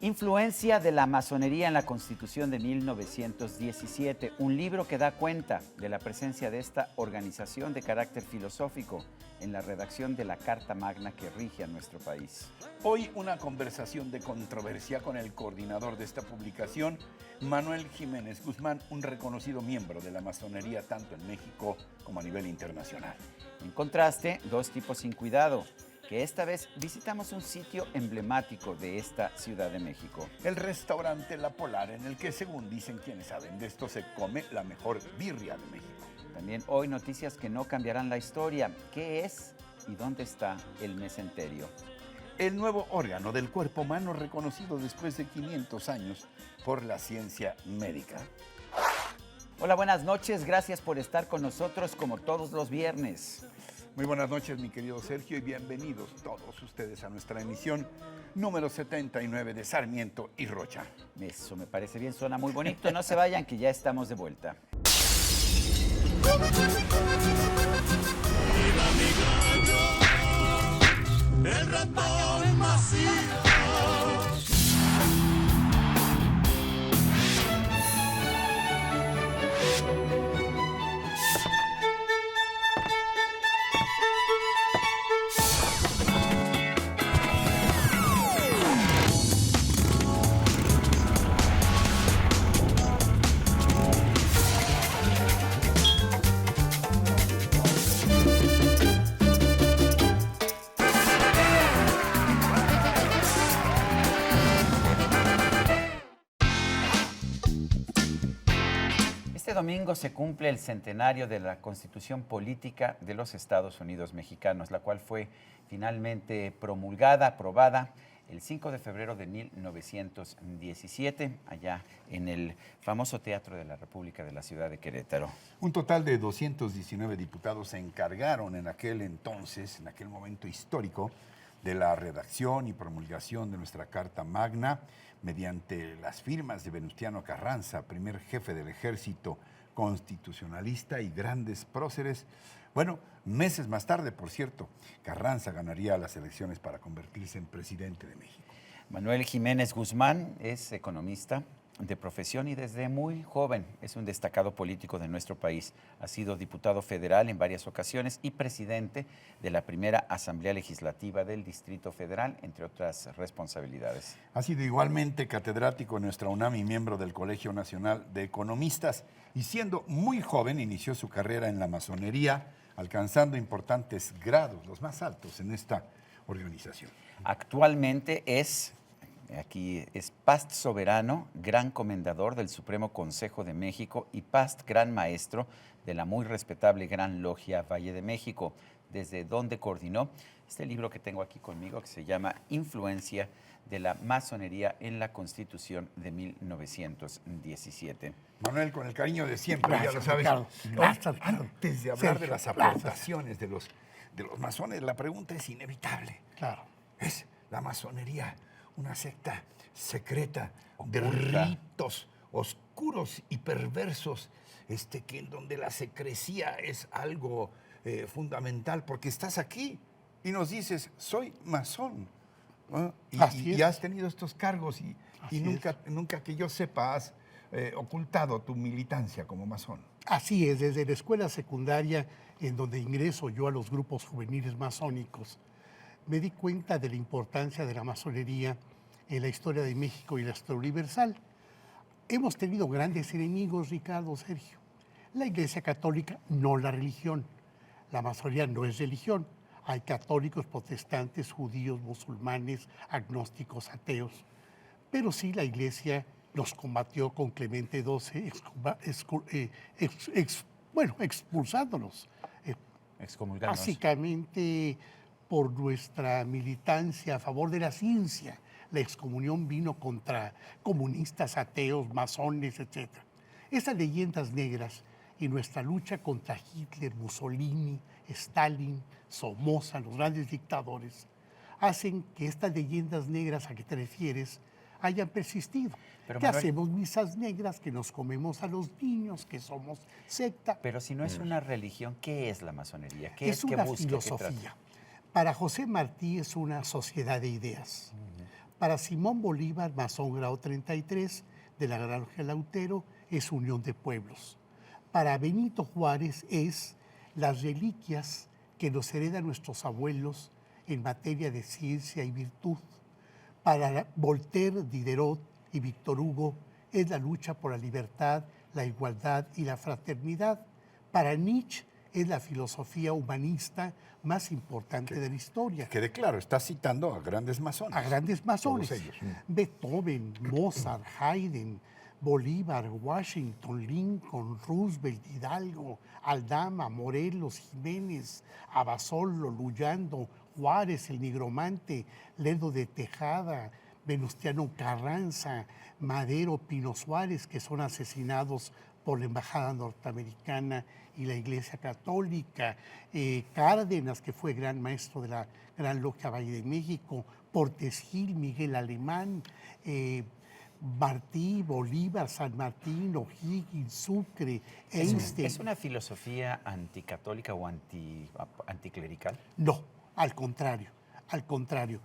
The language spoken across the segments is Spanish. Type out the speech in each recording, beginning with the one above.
Influencia de la masonería en la Constitución de 1917, un libro que da cuenta de la presencia de esta organización de carácter filosófico en la redacción de la Carta Magna que rige a nuestro país. Hoy una conversación de controversia con el coordinador de esta publicación, Manuel Jiménez Guzmán, un reconocido miembro de la masonería tanto en México como a nivel internacional. En contraste, dos tipos sin cuidado, que esta vez visitamos un sitio emblemático de esta Ciudad de México. El restaurante La Polar, en el que, según dicen quienes saben de esto, se come la mejor birria de México. También hoy noticias que no cambiarán la historia. ¿Qué es y dónde está el mesenterio? El nuevo órgano del cuerpo humano reconocido después de 500 años por la ciencia médica. Hola, buenas noches. Gracias por estar con nosotros como todos los viernes. Muy buenas noches, mi querido Sergio, y bienvenidos todos ustedes a nuestra emisión número 79 de Sarmiento y Rocha. Eso me parece bien, suena muy bonito. No se vayan, que ya estamos de vuelta. El ratón Macías. Este domingo se cumple el centenario de la Constitución Política de los Estados Unidos Mexicanos, la cual fue finalmente promulgada, aprobada el 5 de febrero de 1917, allá en el famoso Teatro de la República de la ciudad de Querétaro. Un total de 219 diputados se encargaron en aquel entonces, en aquel momento histórico, de la redacción y promulgación de nuestra Carta Magna, mediante las firmas de Venustiano Carranza, primer jefe del ejército constitucionalista y grandes próceres. Bueno, meses más tarde, por cierto, Carranza ganaría las elecciones para convertirse en presidente de México. Manuel Jiménez Guzmán es economista de profesión y desde muy joven es un destacado político de nuestro país. Ha sido diputado federal en varias ocasiones y presidente de la primera Asamblea Legislativa del Distrito Federal, entre otras responsabilidades. Ha sido igualmente catedrático en nuestra UNAM y miembro del Colegio Nacional de Economistas, y siendo muy joven inició su carrera en la masonería, alcanzando importantes grados, los más altos en esta organización. Actualmente es Past Soberano, Gran Comendador del Supremo Consejo de México y Past Gran Maestro de la muy respetable Gran Logia Valle de México, desde donde coordinó este libro que tengo aquí conmigo, que se llama Influencia de la Masonería en la Constitución de 1917. Manuel, con el cariño de siempre, Gracias, ya lo sabes. Ricardo. Gracias, Ricardo. Antes de hablar de Sergio, las aportaciones de los masones, la pregunta es inevitable. Claro. ¿Es la masonería una secta secreta de Oculta, ritos oscuros y perversos, que en donde la secrecía es algo fundamental? Porque estás aquí y nos dices, soy masón, ¿no? Así y es. has tenido estos cargos y Así nunca que yo sepa has ocultado tu militancia como masón. Así es, desde la escuela secundaria, en donde ingreso yo a los grupos juveniles masónicos, me di cuenta de la importancia de la masonería en la historia de México y la historia universal. Hemos tenido grandes enemigos, Ricardo, Sergio. La Iglesia Católica, no la religión. La masonería no es religión. Hay católicos, protestantes, judíos, musulmanes, agnósticos, ateos. Pero sí la Iglesia los combatió con Clemente XII, expulsándolos. Excomulgarnos. Básicamente por nuestra militancia a favor de la ciencia. La excomunión vino contra comunistas, ateos, masones, etc. Esas leyendas negras y nuestra lucha contra Hitler, Mussolini, Stalin, Somoza, los grandes dictadores, hacen que estas leyendas negras a que te refieres hayan persistido. Pero, que Manuel, hacemos misas negras, que nos comemos a los niños, que somos secta. Pero si no es una religión, ¿qué es la masonería? ¿Qué Es ¿Qué una busca? ¿Qué trata? filosofía. Para José Martí es una sociedad de ideas. Para Simón Bolívar, masón grado 33 de la Gran Logia Lautero, es unión de pueblos. Para Benito Juárez es las reliquias que nos heredan nuestros abuelos en materia de ciencia y virtud. Para Voltaire, Diderot y Víctor Hugo es la lucha por la libertad, la igualdad y la fraternidad. Para Nietzsche es la filosofía humanista más importante de la historia. Quede claro, está citando a grandes masones. A grandes masones. Todos ellos. Beethoven, Mozart, Haydn, Bolívar, Washington, Lincoln, Roosevelt, Hidalgo, Aldama, Morelos, Jiménez, Abasolo, Luyando, Juárez, el Nigromante, Lerdo de Tejada, Venustiano Carranza, Madero, Pino Suárez, que son asesinados por la Embajada Norteamericana y la Iglesia Católica, Cárdenas, que fue gran maestro de la Gran Logia Valle de México, Portes Gil, Miguel Alemán, Martí, Bolívar, San Martín, O'Higgins, Sucre, Einstein. ¿Es una filosofía anticatólica o anticlerical? No, al contrario, al contrario.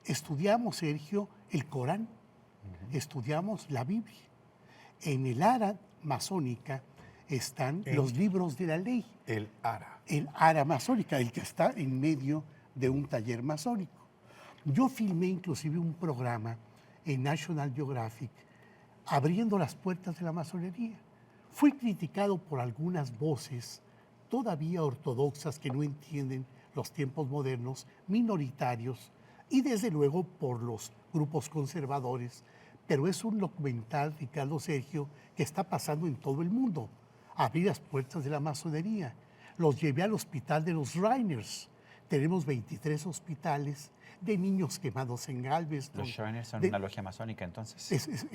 Estudiamos, Sergio, el Corán, estudiamos la Biblia. En el ara masónica están los libros de la ley. El ARA. El ara masónica, el que está en medio de un taller masónico. Yo filmé inclusive un programa en National Geographic abriendo las puertas de la masonería. Fui criticado por algunas voces todavía ortodoxas que no entienden los tiempos modernos, minoritarios, y desde luego por los grupos conservadores. Pero es un documental, Ricardo Sergio, que está pasando en todo el mundo. Abrir las puertas de la masonería. Los llevé al hospital de los Shriners. Tenemos 23 hospitales de niños quemados en Galveston. Los Shriners son una logia masónica, entonces.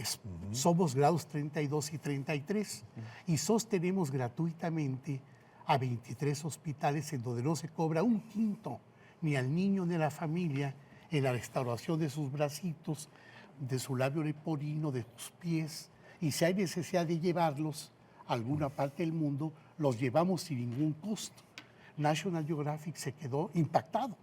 Somos grados 32 y 33 y sostenemos gratuitamente a 23 hospitales en donde no se cobra un quinto ni al niño ni a la familia en la restauración de sus bracitos, de su labio leporino, de sus pies, y si hay necesidad de llevarlos a alguna parte del mundo, los llevamos sin ningún costo. National Geographic se quedó impactado.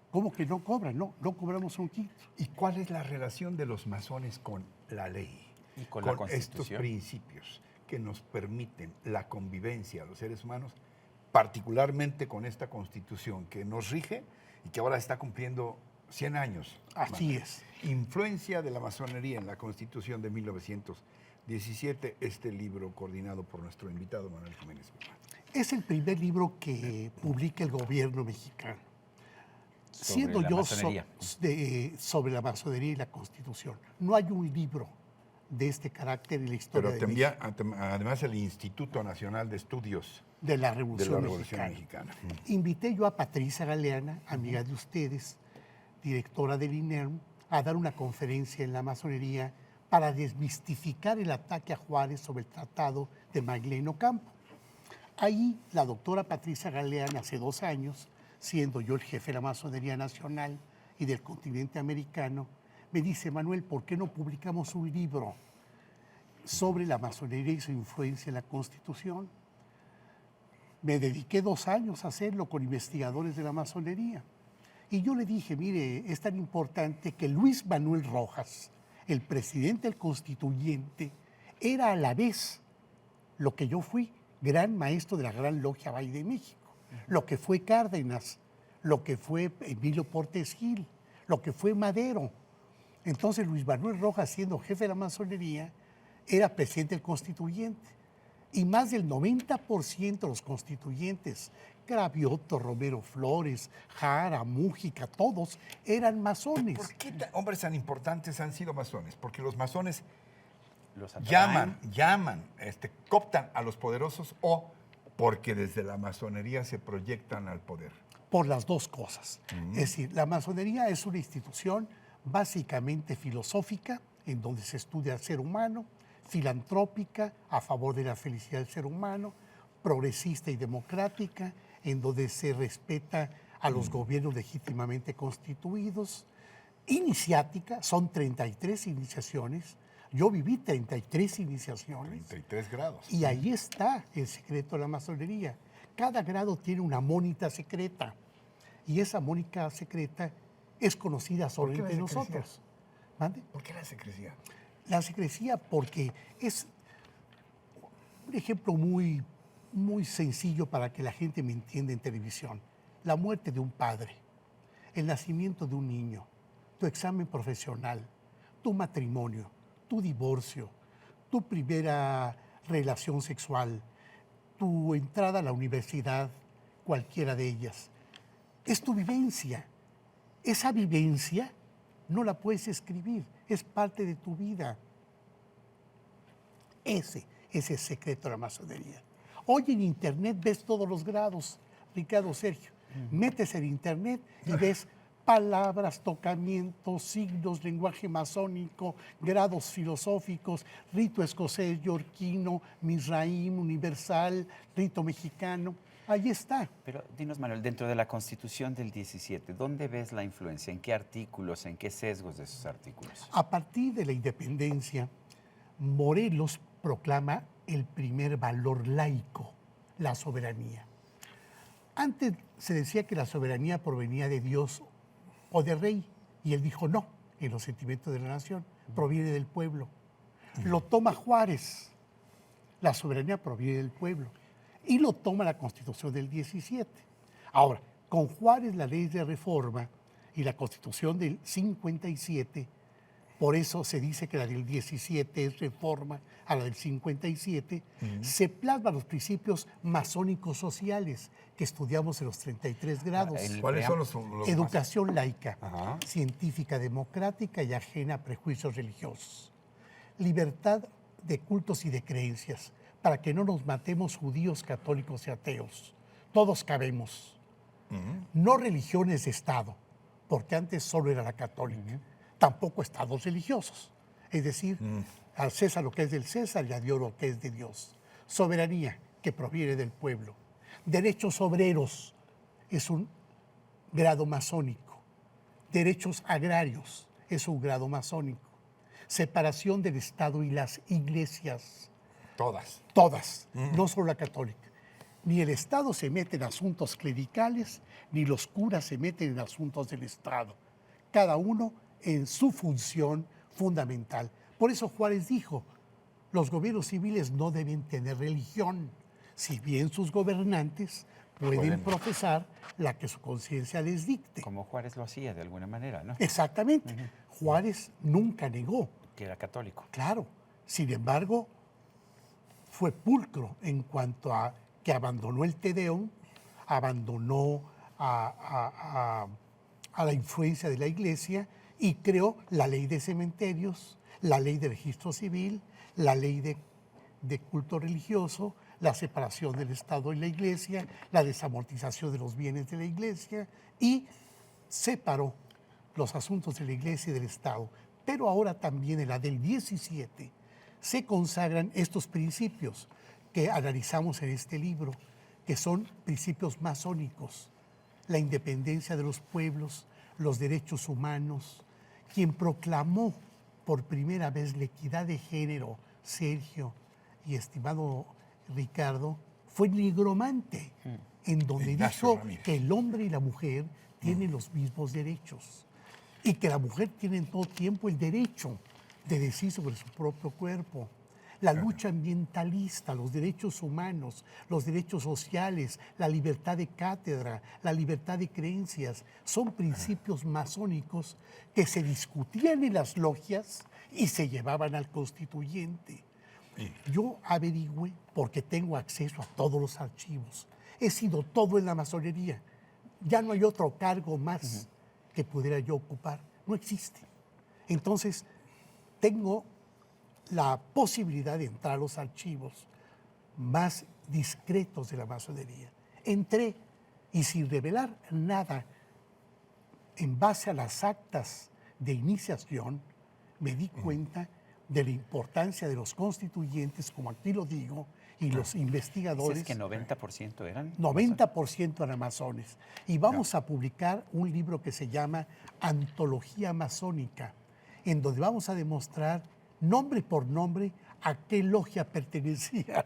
¿Cómo que no cobran? No, no cobramos un quinto. ¿Y cuál es la relación de los masones con la ley? Y con la estos Constitución. principios que nos permiten la convivencia a los seres humanos, particularmente con esta Constitución que nos rige y que ahora está cumpliendo 100 años. Así es. Influencia de la masonería en la Constitución de 1917, este libro coordinado por nuestro invitado Manuel Jiménez Guzmán. Es el primer libro que publica el gobierno mexicano. Sobre Siendo la yo masonería. sobre la masonería y la Constitución. No hay un libro de este carácter en la historia Pero de México, además el Instituto Nacional de Estudios de la de Revolución, la Revolución Mexicana. Mexicana. Invité yo a Patricia Galeana, amiga de ustedes, directora del INERM, a dar una conferencia en la masonería para desmistificar el ataque a Juárez sobre el Tratado de Maglén Ocampo. Ahí la doctora Patricia Galeana, hace 2 años, siendo yo el jefe de la masonería nacional y del continente americano, me dice: Manuel, ¿por qué no publicamos un libro sobre la masonería y su influencia en la Constitución? Me dediqué 2 años a hacerlo con investigadores de la masonería. Y yo le dije: mire, es tan importante que Luis Manuel Rojas, el presidente del constituyente, era a la vez lo que yo fui, gran maestro de la Gran Logia Valle de México, lo que fue Cárdenas, lo que fue Emilio Portes Gil, lo que fue Madero. Entonces Luis Manuel Rojas, siendo jefe de la masonería, era presidente del constituyente. Y más del 90% de los constituyentes, Cravioto, Romero Flores, Jara, Mújica, todos eran masones. ¿Por qué hombres tan importantes han sido masones? Porque los masones Los atraen. cooptan a los poderosos, o porque desde la masonería se proyectan al poder. Por las dos cosas. Es decir, la masonería es una institución básicamente filosófica, en donde se estudia al ser humano, filantrópica, a favor de la felicidad del ser humano, progresista y democrática, en donde se respeta a los gobiernos legítimamente constituidos, iniciática, son 33 iniciaciones. Yo viví 33 iniciaciones. 33 grados. Y ahí está el secreto de la masonería. Cada grado tiene una mónita secreta. Y esa mónica secreta es conocida solo ¿Por qué la entre secrecía? nosotros. ¿Mande? ¿Por qué la secrecía? La secrecía porque es un ejemplo muy, muy sencillo para que la gente me entienda en televisión. La muerte de un padre, el nacimiento de un niño, tu examen profesional, tu matrimonio, tu divorcio, tu primera relación sexual, tu entrada a la universidad, cualquiera de ellas. Es tu vivencia. Esa vivencia no la puedes escribir, es parte de tu vida. Ese es el secreto de la masonería. Hoy en Internet ves todos los grados, Ricardo, Sergio. Metes en Internet y ves palabras, tocamientos, signos, lenguaje masónico, grados filosóficos, rito escocés, yorquino, misraim, universal, rito mexicano. Ahí está. Pero dinos, Manuel, dentro de la Constitución del 17, ¿dónde ves la influencia? ¿En qué artículos, en qué sesgos de esos artículos? A partir de la independencia, Morelos proclama el primer valor laico, la soberanía. Antes se decía que la soberanía provenía de Dios o de rey, y él dijo no, en los sentimientos de la nación, proviene del pueblo. Lo toma Juárez, la soberanía proviene del pueblo, y lo toma la Constitución del 17. Ahora, con Juárez la ley de reforma y la Constitución del 57, por eso se dice que la del 17 es reforma a la del 57, se plasman los principios masónicos sociales que estudiamos en los 33 grados. ¿Cuáles son los Educación laica, Ajá. científica, democrática y ajena a prejuicios religiosos. Libertad de cultos y de creencias, para que no nos matemos judíos, católicos y ateos. Todos cabemos. No religiones de Estado, porque antes solo era la católica. Tampoco estados religiosos. Es decir, al César lo que es del César y a Dios lo que es de Dios. Soberanía, que proviene del pueblo. Derechos obreros, es un grado masónico. Derechos agrarios, es un grado masónico. Separación del Estado y las iglesias. Todas. Todas, no solo la católica. Ni el Estado se mete en asuntos clericales, ni los curas se meten en asuntos del Estado. Cada uno en su función fundamental. Por eso Juárez dijo, los gobiernos civiles no deben tener religión, si bien sus gobernantes pueden profesar la que su conciencia les dicte. Como Juárez lo hacía de alguna manera, ¿no? Exactamente. Juárez nunca negó, Que era católico. claro. Sin embargo, fue pulcro en cuanto a que abandonó el Te Deum, abandonó a la influencia de la Iglesia y creó la ley de cementerios, la ley de registro civil, la ley de culto religioso, la separación del Estado y la Iglesia, la desamortización de los bienes de la Iglesia y separó los asuntos de la Iglesia y del Estado. Pero ahora también en la del 17 se consagran estos principios que analizamos en este libro, que son principios masónicos, la independencia de los pueblos, los derechos humanos. Quien proclamó por primera vez la equidad de género, Sergio y estimado Ricardo, fue Nigromante, en donde Ignacio dijo Ramírez. que el hombre y la mujer tienen los mismos derechos y que la mujer tiene en todo tiempo el derecho de decir sobre su propio cuerpo. La lucha ambientalista, los derechos humanos, los derechos sociales, la libertad de cátedra, la libertad de creencias, son principios masónicos que se discutían en las logias y se llevaban al constituyente. Yo averigüé, porque tengo acceso a todos los archivos. He sido todo en la masonería. Ya no hay otro cargo más que pudiera yo ocupar. No existe. Entonces, tengo la posibilidad de entrar a los archivos más discretos de la masonería. Entré y sin revelar nada, en base a las actas de iniciación, me di cuenta de la importancia de los constituyentes, como aquí lo digo, y los investigadores. ¿Dices que 90% eran? 90% eran masones. Y vamos a publicar un libro que se llama Antología Masónica, en donde vamos a demostrar nombre por nombre a qué logia pertenecían.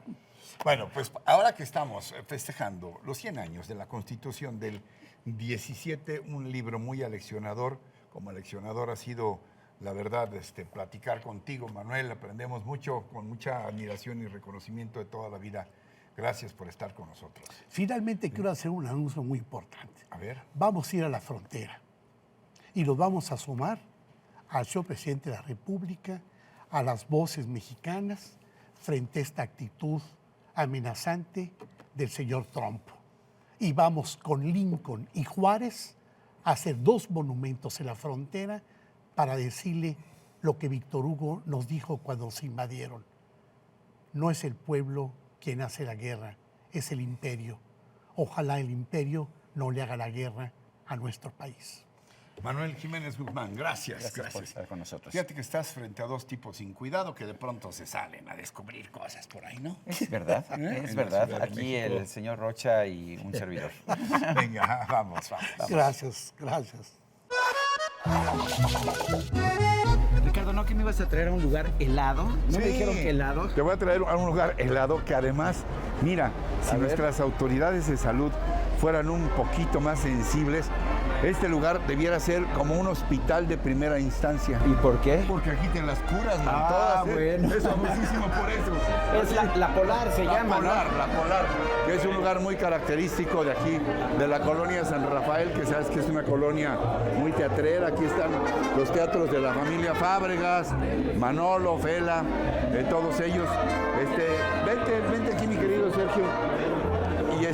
Bueno, pues ahora que estamos festejando los 100 años de la Constitución del 17, un libro muy aleccionador. Como aleccionador ha sido, la verdad, platicar contigo, Manuel. Aprendemos mucho, con mucha admiración y reconocimiento de toda la vida. Gracias por estar con nosotros. Finalmente quiero hacer un anuncio muy importante. A ver. Vamos a ir a la frontera y nos vamos a sumar al señor presidente de la República, a las voces mexicanas frente a esta actitud amenazante del señor Trump. Y vamos con Lincoln y Juárez a hacer 2 monumentos en la frontera para decirle lo que Víctor Hugo nos dijo cuando se invadieron. No es el pueblo quien hace la guerra, es el imperio. Ojalá el imperio no le haga la guerra a nuestro país. Manuel Jiménez Guzmán, gracias. Gracias por estar con nosotros. Fíjate que estás frente a 2 tipos sin cuidado que de pronto se salen a descubrir cosas por ahí, ¿no? Es verdad, En es la verdad. Ciudad de Aquí México. el señor Rocha y un servidor. Venga, vamos. Gracias, gracias. Ricardo, ¿no que me ibas a traer a un lugar helado? ¿No me dijeron que helado? Te voy a traer a un lugar helado que además, mira, si ver. nuestras autoridades de salud fueran un poquito más sensibles, este lugar debiera ser como un hospital de primera instancia. ¿Y por qué? Porque aquí te las curas, man, Ah, todas, bueno. Es famosísimo por eso. Es la Polar, se llama, ¿no? La Polar, que es un lugar muy característico de aquí, de la colonia San Rafael, que sabes que es una colonia muy teatrera. Aquí están los teatros de la familia Fábregas, Manolo, Fela, todos ellos. Vente aquí, mi querido Sergio. Y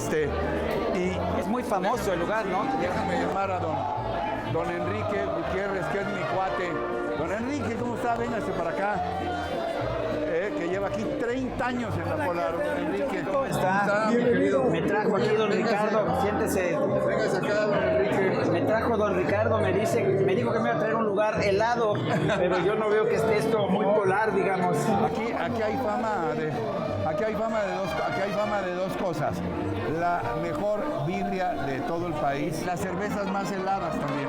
Es muy famoso el lugar, ¿no? déjame llamar a don Enrique Gutiérrez, que es mi cuate. Don Enrique, ¿cómo está? Véngase para acá. Que lleva aquí 30 años en la Polar. Don Enrique, ¿Cómo está? mi querido? Me trajo aquí don Ricardo, siéntese. Véngase acá, don Enrique. Me trajo don Ricardo, me dijo que me iba a traer un lugar helado, pero yo no veo que esté esto muy polar, digamos. Aquí hay fama de dos cosas. La mejor birria de todo el país, las cervezas más heladas también.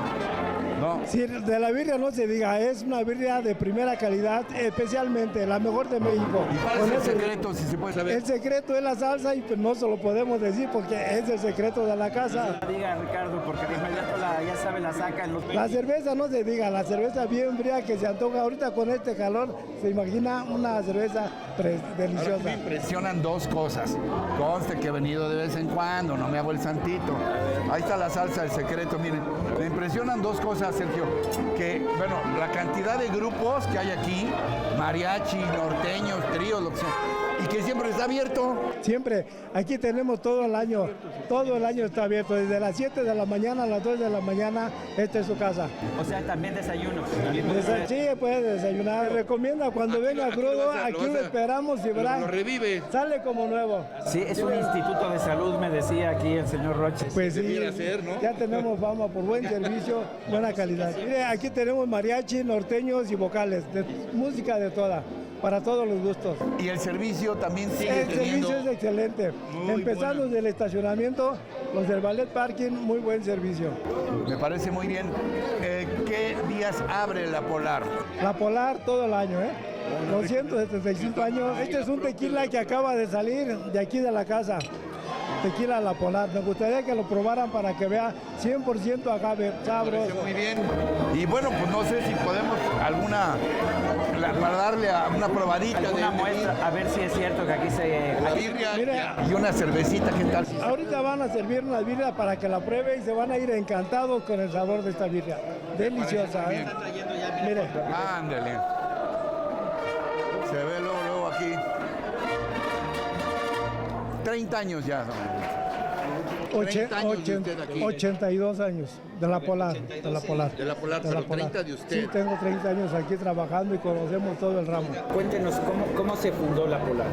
¿No? Sí, de la birria no se diga, es una birria de primera calidad, especialmente la mejor de México. ¿Y cuál Con es el ese- secreto, si se puede saber? El secreto es la salsa y pues no se lo podemos decir porque es el secreto de la casa. Diga Ricardo, porque de inmediato ya sabe, la saca en los... La cerveza no se diga, la cerveza bien fría que se antoja ahorita con este calor, se imagina una cerveza Ahora, deliciosa. me impresionan 2 cosas. Conste que he venido de vez en cuando, no me hago el santito. Ahí está la salsa, el secreto, miren. Me impresionan 2 cosas, Sergio. Que, bueno, la cantidad de grupos que hay aquí, mariachi, norteños, tríos, lo que sea, y que siempre está abierto. Siempre, aquí tenemos todo el año está abierto, desde las 7 de la mañana a las 2 de la mañana, esta es su casa. O sea, también desayunos. Sí, puede desayunar. Recomienda cuando venga crudo, aquí lo esperamos y verá. Lo revive. Sale como nuevo. Sí, es un instituto de salud, me decía aquí el señor Rocha. Pues sí, debiera ser, ¿no? ya tenemos fama por buen servicio, buena calidad. Mire, aquí tenemos mariachi, norteños y vocales, de música de toda, para todos los gustos. Y el servicio también sigue El teniendo... servicio es excelente. Muy Empezando bueno. del estacionamiento, los del ballet parking, muy buen servicio. Me parece muy bien. ¿Qué días abre la Polar? La Polar todo el año, 275 años. Este es un tequila que acaba de salir de aquí de la casa. Tequila La Polar. Me gustaría que lo probaran para que vea 100% agave, sabroso. Muy bien. Y bueno, pues no sé si podemos para darle una probadita Alguna de muestra, a ver si es cierto que aquí se... la birria Mira. y una cervecita, ¿qué tal? Ahorita van a servir una birria para que la pruebe y se van a ir encantados con el sabor de esta birria. Deliciosa, Parece Mire, Ándale. Se ve luego aquí. 30 años ya. 30 años de usted aquí. 82 años de la Polar. De la Polar. De la Polar, pero 30 de usted. Sí, tengo 30 años aquí trabajando y conocemos todo el ramo. Cuéntenos, ¿cómo se fundó la Polar?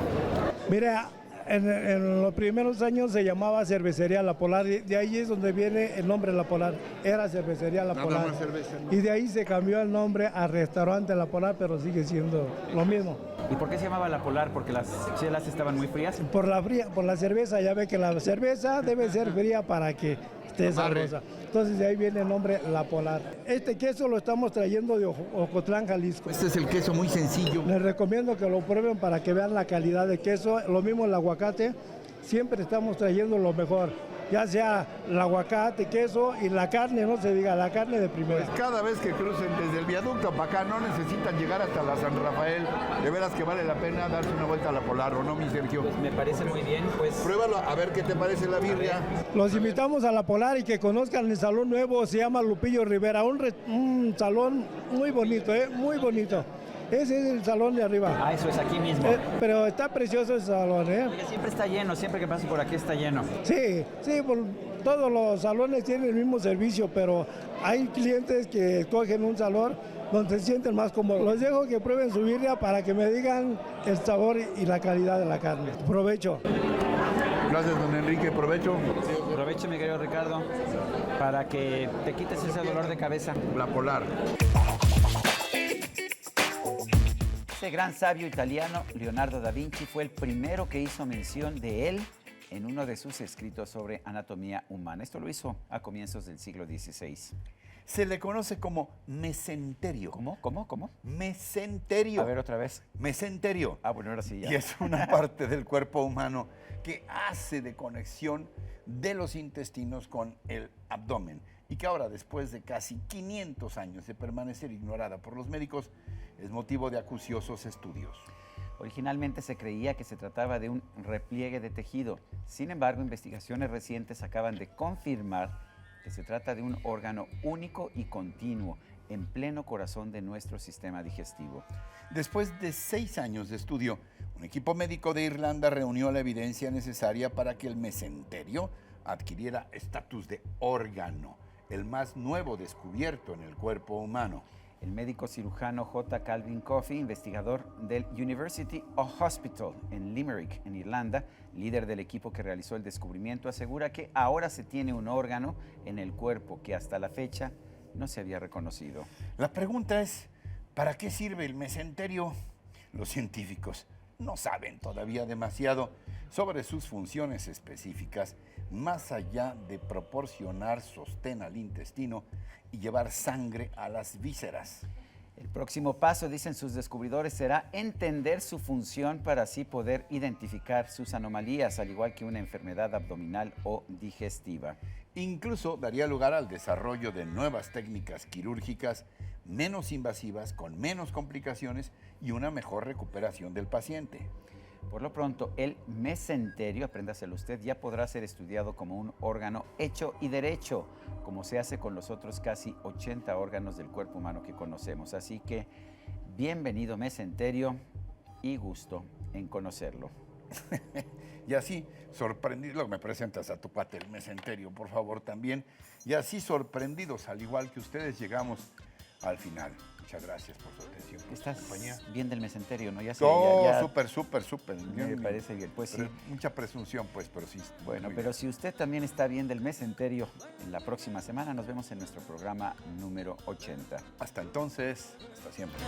Mira, en los primeros años se llamaba Cervecería La Polar, de ahí es donde viene el nombre La Polar, era Cervecería La Nada Polar. más cerveza, ¿no? Y de ahí se cambió el nombre a Restaurante La Polar, pero sigue siendo lo mismo. ¿Y por qué se llamaba la Polar? ¿Porque las chelas estaban muy frías? Por la cerveza, ya ve que la cerveza debe ser fría para que esté Amarre. sabrosa. Entonces de ahí viene el nombre La Polar. Este queso lo estamos trayendo de Ocotlán, Jalisco. Este es el queso muy sencillo. Les recomiendo que lo prueben para que vean la calidad de queso. Lo mismo el aguacate, siempre estamos trayendo lo mejor. ya sea el aguacate, queso y la carne, no se diga, la carne de primera. Pues cada vez que crucen desde el viaducto para acá no necesitan llegar hasta la San Rafael. De veras que vale la pena darse una vuelta a la Polar, ¿o no, mi Sergio? Pues me parece muy bien, pues. Pruébalo, a ver qué te parece la birria. Los invitamos a la Polar y que conozcan el salón nuevo, se llama Lupillo Rivera, un salón muy bonito, muy bonito. Ese es el salón de arriba. Ah, eso es aquí mismo. Pero está precioso el salón, Oiga, siempre está lleno, siempre que paso por aquí está lleno. Sí, todos los salones tienen el mismo servicio, pero hay clientes que escogen un salón donde se sienten más cómodos. Los dejo que prueben su birria para que me digan el sabor y la calidad de la carne. Provecho. Gracias, don Enrique, provecho. Aprovecho, mi querido Ricardo, para que te quites ese dolor de cabeza. La Polar. Ese gran sabio italiano, Leonardo da Vinci, fue el primero que hizo mención de él en uno de sus escritos sobre anatomía humana. Esto lo hizo a comienzos del siglo XVI. Se le conoce como mesenterio. ¿Cómo? Mesenterio. A ver, otra vez. Mesenterio. Ah, bueno, ahora sí ya. Y es una parte del cuerpo humano que hace de conexión de los intestinos con el abdomen y que ahora, después de casi 500 años de permanecer ignorada por los médicos, es motivo de acuciosos estudios. Originalmente se creía que se trataba de un repliegue de tejido. Sin embargo, investigaciones recientes acaban de confirmar que se trata de un órgano único y continuo en pleno corazón de nuestro sistema digestivo. Después de 6 años de estudio, un equipo médico de Irlanda reunió la evidencia necesaria para que el mesenterio adquiriera estatus de órgano, el más nuevo descubierto en el cuerpo humano. El médico cirujano J. Calvin Coffey, investigador del University Hospital en Limerick, en Irlanda, líder del equipo que realizó el descubrimiento, asegura que ahora se tiene un órgano en el cuerpo que hasta la fecha no se había reconocido. La pregunta es, ¿para qué sirve el mesenterio? Los científicos no saben todavía demasiado sobre sus funciones específicas, más allá de proporcionar sostén al intestino y llevar sangre a las vísceras. El próximo paso, dicen sus descubridores, será entender su función para así poder identificar sus anomalías, al igual que una enfermedad abdominal o digestiva. Incluso daría lugar al desarrollo de nuevas técnicas quirúrgicas menos invasivas, con menos complicaciones y una mejor recuperación del paciente. Por lo pronto, el mesenterio, apréndaselo usted, ya podrá ser estudiado como un órgano hecho y derecho, como se hace con los otros casi 80 órganos del cuerpo humano que conocemos. Así que, bienvenido mesenterio y gusto en conocerlo. Y así, sorprendido, me presentas a tu cuate el mesenterio, por favor, también. Y así, sorprendidos, al igual que ustedes, llegamos al final. Muchas gracias por su atención, por Estás su compañía. bien del mesenterio, ¿no? Ya sé, No, súper. me parece bien. Pues sí. Mucha presunción, pues, pero sí. Bueno, muy pero bien. si usted también está bien del mesenterio, en la próxima semana nos vemos en nuestro programa número 80. Hasta entonces, hasta siempre.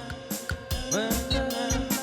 Well,